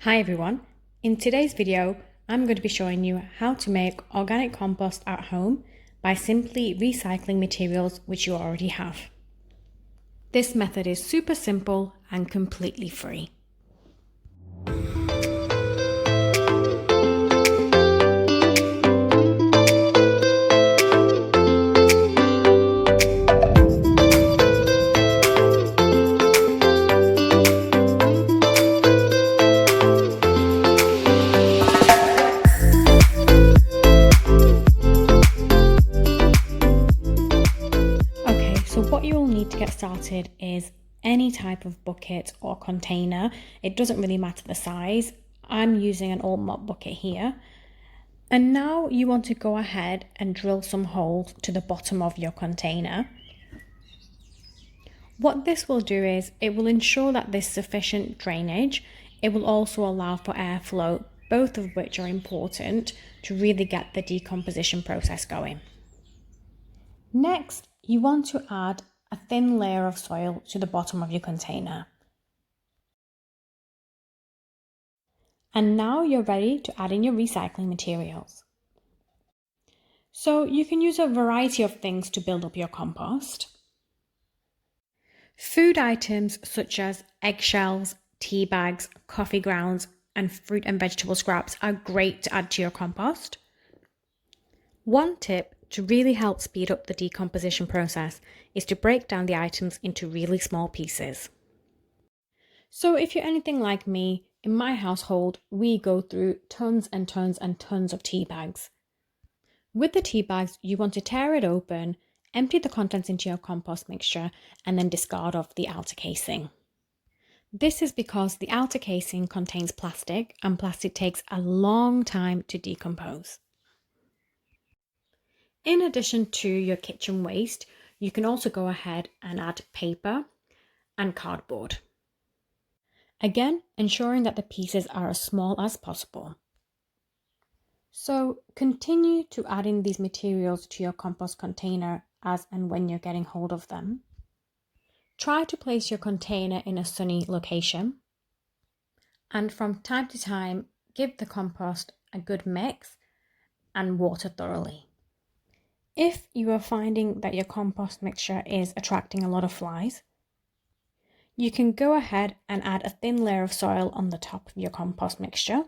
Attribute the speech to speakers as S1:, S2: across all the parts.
S1: Hi everyone, in today's video I'm going to be showing you how to make organic compost at home by simply recycling materials which you already have. This method is super simple and completely free. So what you will need to get started is any type of bucket or container. It doesn't really matter the size. I'm using an old mop bucket here. And now you want to go ahead and drill some holes to the bottom of your container. What this will do is it will ensure that there's sufficient drainage. It will also allow for airflow, both of which are important to really get the decomposition process going. Next, you want to add a thin layer of soil to the bottom of your container. And now you're ready to add in your recycling materials. So you can use a variety of things to build up your compost. Food items such as eggshells, tea bags, coffee grounds, and fruit and vegetable scraps are great to add to your compost. One tip to really help speed up the decomposition process is to break down the items into really small pieces. So if you're anything like me, in my household, we go through tons and tons and tons of tea bags. With the tea bags, you want to tear it open, empty the contents into your compost mixture, and then discard off the outer casing. This is because the outer casing contains plastic, and plastic takes a long time to decompose. In addition to your kitchen waste, you can also go ahead and add paper and cardboard. Again, ensuring that the pieces are as small as possible. So continue to add in these materials to your compost container as and when you're getting hold of them. Try to place your container in a sunny location. And from time to time, give the compost a good mix and water thoroughly. If you are finding that your compost mixture is attracting a lot of flies, you can go ahead and add a thin layer of soil on the top of your compost mixture.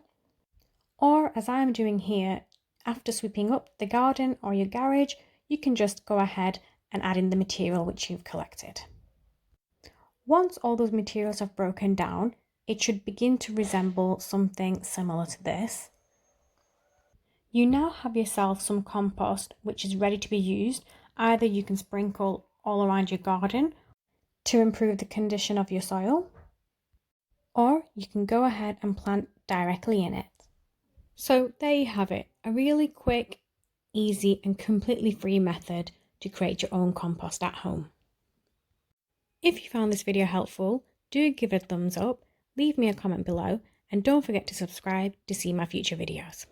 S1: Or as I'm doing here, after sweeping up the garden or your garage, you can just go ahead and add in the material which you've collected. Once all those materials have broken down, it should begin to resemble something similar to this. You now have yourself some compost which is ready to be used. Either you can sprinkle all around your garden to improve the condition of your soil, or you can go ahead and plant directly in it. So there you have it, a really quick, easy and completely free method to create your own compost at home. If you found this video helpful, do give it a thumbs up, leave me a comment below, and don't forget to subscribe to see my future videos.